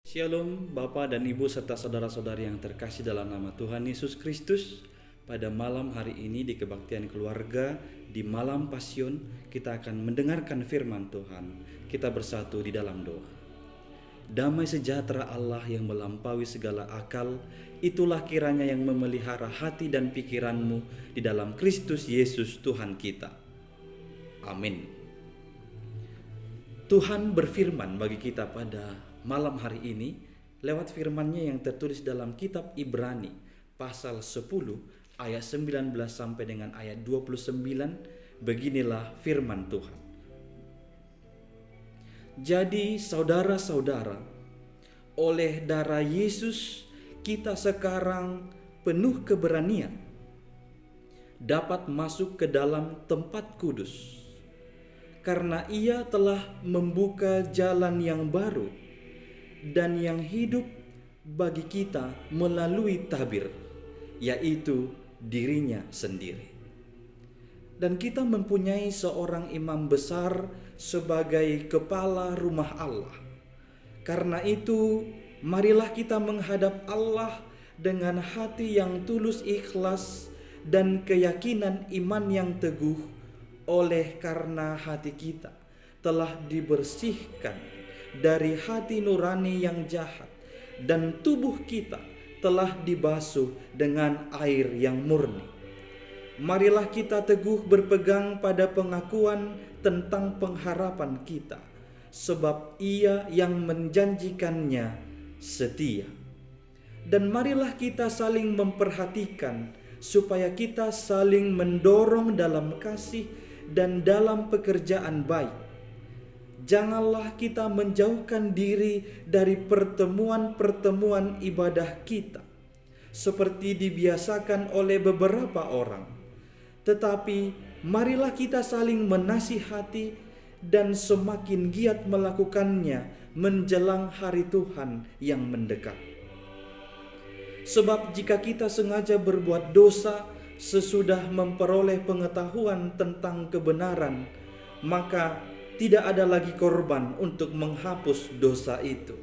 Shalom Bapak dan Ibu serta saudara-saudari yang terkasih dalam nama Tuhan Yesus Kristus. Pada malam hari ini di kebaktian keluarga, di malam Pasion, kita akan mendengarkan firman Tuhan. Kita bersatu di dalam doa. Damai sejahtera Allah yang melampaui segala akal, itulah kiranya yang memelihara hati dan pikiranmu di dalam Kristus Yesus Tuhan kita. Amin. Tuhan berfirman bagi kita pada malam hari ini lewat firman-Nya yang tertulis dalam kitab Ibrani pasal 10 ayat 19 sampai dengan ayat 29. Beginilah firman Tuhan. Jadi saudara-saudara, oleh darah Yesus kita sekarang penuh keberanian dapat masuk ke dalam tempat kudus, karena Ia telah membuka jalan yang baru dan yang hidup bagi kita melalui tabir, yaitu dirinya sendiri. Dan kita mempunyai seorang imam besar sebagai kepala rumah Allah. Karena itu, marilah kita menghadap Allah dengan hati yang tulus ikhlas dan keyakinan iman yang teguh, oleh karena hati kita telah dibersihkan dari hati nurani yang jahat dan tubuh kita telah dibasuh dengan air yang murni. Marilah kita teguh berpegang pada pengakuan tentang pengharapan kita, sebab Ia yang menjanjikannya setia. Dan marilah kita saling memperhatikan supaya kita saling mendorong dalam kasih dan dalam pekerjaan baik. Janganlah kita menjauhkan diri dari pertemuan-pertemuan ibadah kita, seperti dibiasakan oleh beberapa orang. Tetapi marilah kita saling menasihati dan semakin giat melakukannya menjelang hari Tuhan yang mendekat. Sebab jika kita sengaja berbuat dosa sesudah memperoleh pengetahuan tentang kebenaran, maka tidak ada lagi korban untuk menghapus dosa itu.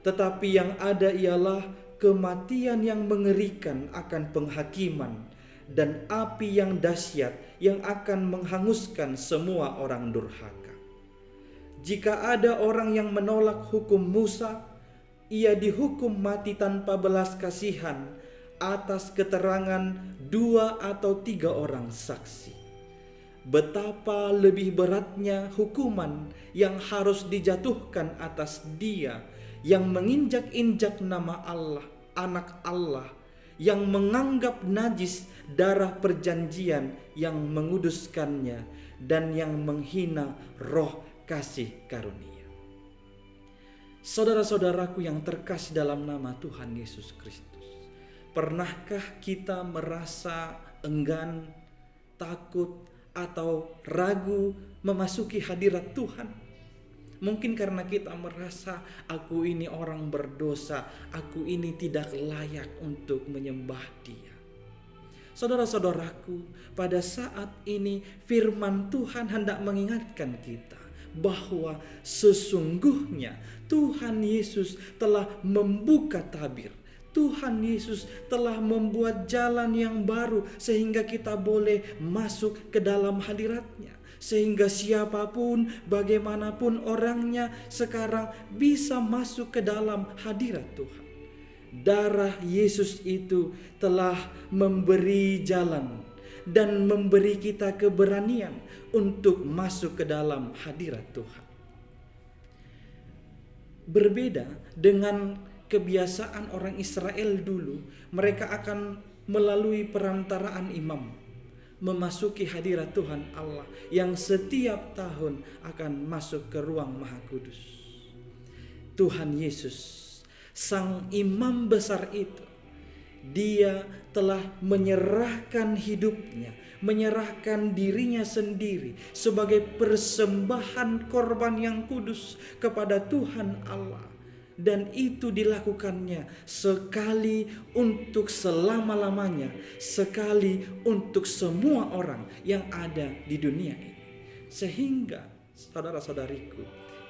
Tetapi yang ada ialah kematian yang mengerikan akan penghakiman dan api yang dahsyat yang akan menghanguskan semua orang durhaka. Jika ada orang yang menolak hukum Musa, ia dihukum mati tanpa belas kasihan atas keterangan 2 atau 3 orang saksi. Betapa lebih beratnya hukuman yang harus dijatuhkan atas dia yang menginjak-injak nama Allah, anak Allah, yang menganggap najis darah perjanjian yang menguduskannya dan yang menghina roh kasih karunia. Saudara-saudaraku yang terkasih dalam nama Tuhan Yesus Kristus, pernahkah kita merasa enggan, takut, atau ragu memasuki hadirat Tuhan? Mungkin karena kita merasa aku ini orang berdosa, aku ini tidak layak untuk menyembah Dia. Saudara-saudaraku, pada saat ini firman Tuhan hendak mengingatkan kita bahwa sesungguhnya Tuhan Yesus telah membuka tabir. Tuhan Yesus telah membuat jalan yang baru sehingga kita boleh masuk ke dalam hadirat-Nya. Sehingga siapapun, bagaimanapun orangnya sekarang bisa masuk ke dalam hadirat Tuhan. Darah Yesus itu telah memberi jalan dan memberi kita keberanian untuk masuk ke dalam hadirat Tuhan. Berbeda dengan kebiasaan orang Israel dulu, mereka akan melalui perantaraan imam memasuki hadirat Tuhan Allah yang setiap tahun akan masuk ke ruang Maha Kudus. Tuhan Yesus, Sang Imam besar itu, Dia telah menyerahkan hidupnya, menyerahkan dirinya sendiri sebagai persembahan korban yang kudus kepada Tuhan Allah. Dan itu dilakukannya sekali untuk selama-lamanya, sekali untuk semua orang yang ada di dunia ini. Sehingga saudara-saudariku,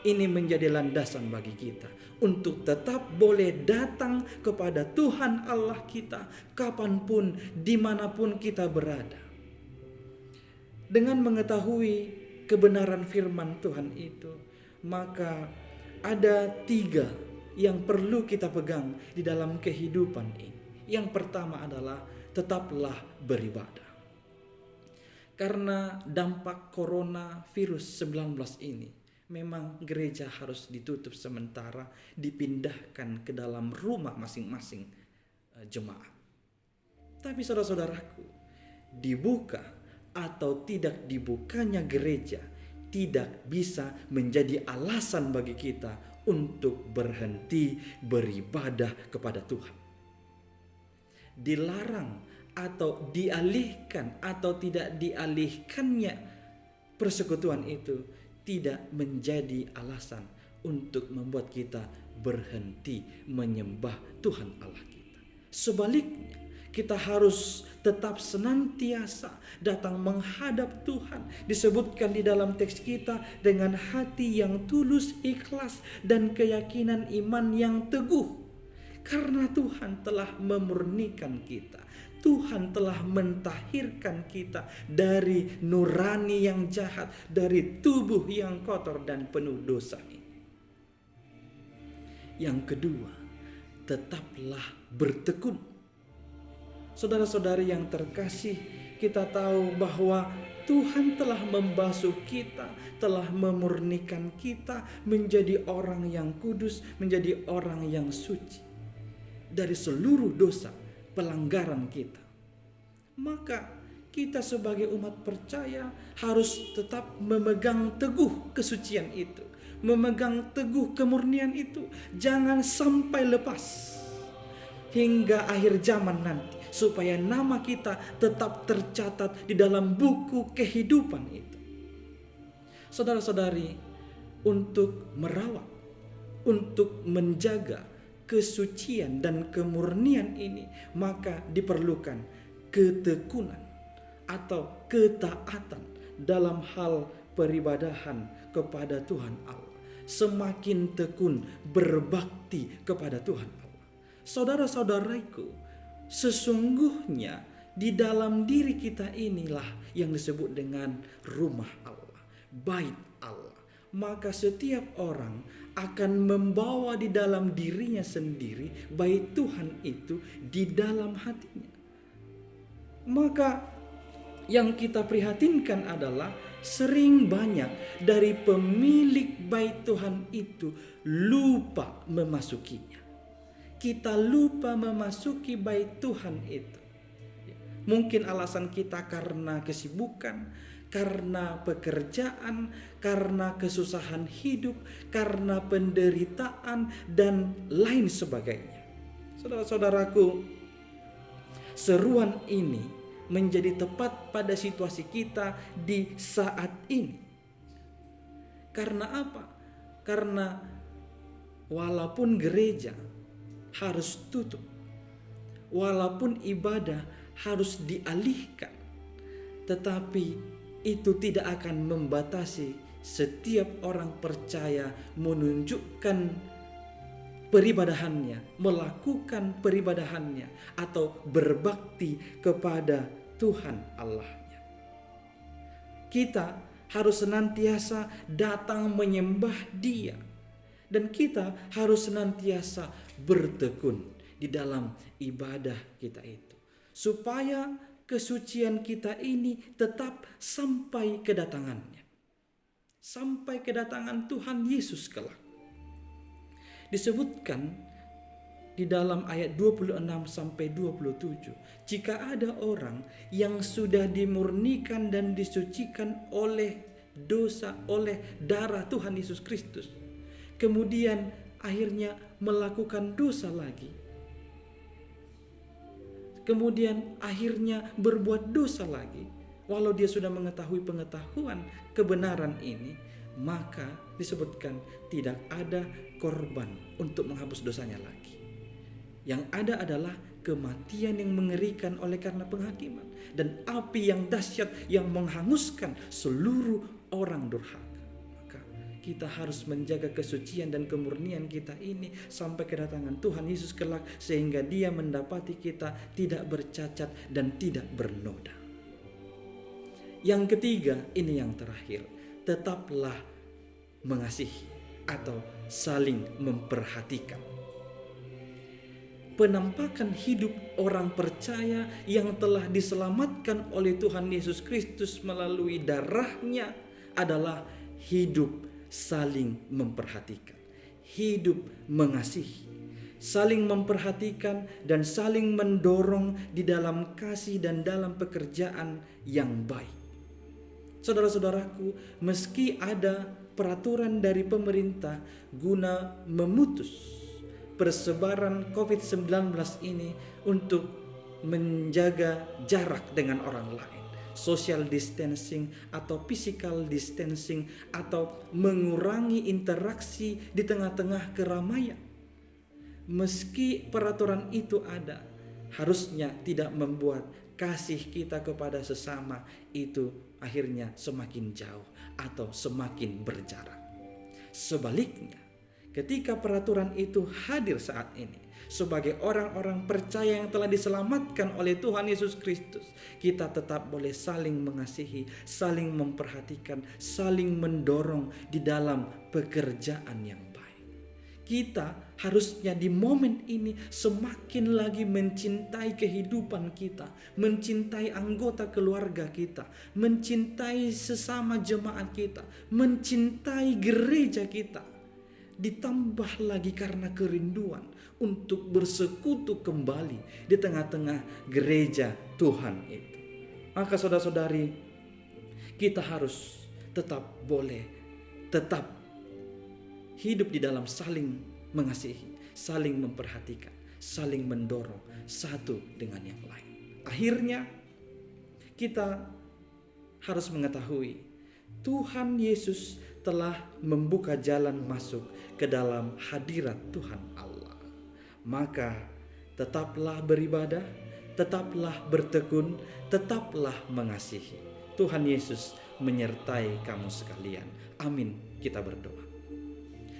Ini menjadi landasan bagi kita untuk tetap boleh datang kepada Tuhan Allah kita kapanpun, dimanapun kita berada. Dengan mengetahui kebenaran firman Tuhan itu, maka ada 3 yang perlu kita pegang di dalam kehidupan ini. Yang pertama adalah tetaplah beribadah. Karena dampak coronavirus 19 ini, memang gereja harus ditutup sementara, dipindahkan ke dalam rumah masing-masing jemaat. Tapi saudara-saudaraku, dibuka atau tidak dibukanya gereja tidak bisa menjadi alasan bagi kita untuk berhenti beribadah kepada Tuhan. Dilarang atau dialihkan atau tidak dialihkannya persekutuan itu tidak menjadi alasan untuk membuat kita berhenti menyembah Tuhan Allah kita. Sebaliknya, kita harus tetap senantiasa datang menghadap Tuhan. Disebutkan di dalam teks kita dengan hati yang tulus, ikhlas, dan keyakinan iman yang teguh. Karena Tuhan telah memurnikan kita. Tuhan telah mentahirkan kita dari nurani yang jahat, dari tubuh yang kotor dan penuh dosa ini. Yang kedua, tetaplah bertekun. Saudara-saudari yang terkasih, kita tahu bahwa Tuhan telah membasuh kita, telah memurnikan kita menjadi orang yang kudus, menjadi orang yang suci dari seluruh dosa pelanggaran kita. Maka kita sebagai umat percaya harus tetap memegang teguh kesucian itu, memegang teguh kemurnian itu, jangan sampai lepas hingga akhir zaman nanti, supaya nama kita tetap tercatat di dalam buku kehidupan itu. Saudara-saudari, untuk merawat, untuk menjaga kesucian dan kemurnian ini, maka diperlukan ketekunan atau ketaatan dalam hal peribadahan kepada Tuhan Allah. Semakin tekun berbakti kepada Tuhan Allah. Saudara-saudariku, sesungguhnya di dalam diri kita inilah yang disebut dengan rumah Allah, bait Allah. Maka setiap orang akan membawa di dalam dirinya sendiri bait Tuhan itu di dalam hatinya. Maka yang kita prihatinkan adalah sering banyak dari pemilik bait Tuhan itu lupa memasukinya. Kita lupa memasuki bait Tuhan itu. Mungkin alasan kita karena kesibukan, karena pekerjaan, karena kesusahan hidup, karena penderitaan, dan lain sebagainya. Saudara-saudaraku, seruan ini menjadi tepat pada situasi kita di saat ini. Karena apa? Karena walaupun gereja harus tutup, walaupun ibadah harus dialihkan, tetapi itu tidak akan membatasi setiap orang percaya menunjukkan peribadahannya, melakukan peribadahannya, atau berbakti kepada Tuhan Allahnya. Kita harus senantiasa datang menyembah Dia, dan kita harus senantiasa bertekun di dalam ibadah kita itu, supaya kesucian kita ini tetap sampai kedatangannya, sampai kedatangan Tuhan Yesus kelak. Disebutkan di dalam ayat 26 sampai 27, jika ada orang yang sudah dimurnikan dan disucikan oleh dosa, oleh darah Tuhan Yesus Kristus, kemudian akhirnya melakukan dosa lagi, kemudian akhirnya berbuat dosa lagi, walau dia sudah mengetahui pengetahuan kebenaran ini, maka disebutkan tidak ada korban untuk menghapus dosanya lagi. Yang ada adalah kematian yang mengerikan oleh karena penghakiman, dan api yang dahsyat yang menghanguskan seluruh orang durhaka. Maka kita harus menjaga kesucian dan kemurnian kita ini sampai kedatangan Tuhan Yesus kelak, sehingga Dia mendapati kita tidak bercacat dan tidak bernoda. Yang ketiga, ini yang terakhir, tetaplah mengasihi atau saling memperhatikan. Penampakan hidup orang percaya yang telah diselamatkan oleh Tuhan Yesus Kristus melalui darahnya adalah hidup saling memperhatikan, hidup mengasihi, saling memperhatikan dan saling mendorong di dalam kasih dan dalam pekerjaan yang baik. Saudara-saudaraku, meski ada peraturan dari pemerintah guna memutus persebaran COVID-19 ini untuk menjaga jarak dengan orang lain, social distancing atau physical distancing, atau mengurangi interaksi di tengah-tengah keramaian. Meski peraturan itu ada, harusnya tidak membuat kasih kita kepada sesama itu akhirnya semakin jauh atau semakin berjarak. Sebaliknya, ketika peraturan itu hadir saat ini, sebagai orang-orang percaya yang telah diselamatkan oleh Tuhan Yesus Kristus, kita tetap boleh saling mengasihi, saling memperhatikan, saling mendorong di dalam pekerjaan yang baik. Kita harusnya di momen ini semakin lagi mencintai kehidupan kita, mencintai anggota keluarga kita, mencintai sesama jemaat kita, mencintai gereja kita. Ditambah lagi karena kerinduan untuk bersekutu kembali di tengah-tengah gereja Tuhan itu. Maka saudara-saudari, kita harus tetap hidup di dalam saling mengasihi, saling memperhatikan, saling mendorong satu dengan yang lain. Akhirnya kita harus mengetahui Tuhan Yesus telah membuka jalan masuk ke dalam hadirat Tuhan Allah. Maka tetaplah beribadah, tetaplah bertekun, tetaplah mengasihi. Tuhan Yesus menyertai kamu sekalian. Amin. Kita berdoa.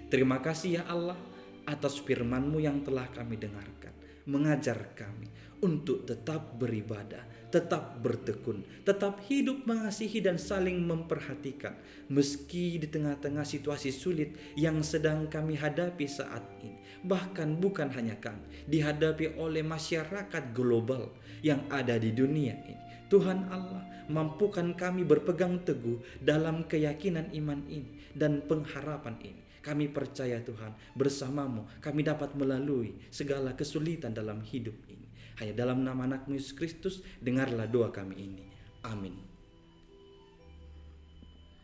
Terima kasih ya Allah atas firman-Mu yang telah kami dengarkan. Mengajar kami untuk tetap beribadah, tetap bertekun, tetap hidup mengasihi dan saling memperhatikan. Meski di tengah-tengah situasi sulit yang sedang kami hadapi saat ini. Bahkan bukan hanya kami, dihadapi oleh masyarakat global yang ada di dunia ini. Tuhan Allah, mampukan kami berpegang teguh dalam keyakinan iman ini dan pengharapan ini. Kami percaya Tuhan, bersama-Mu kami dapat melalui segala kesulitan dalam hidup ini. Hanya dalam nama Anak-Mu Yesus Kristus, dengarlah doa kami ini. Amin.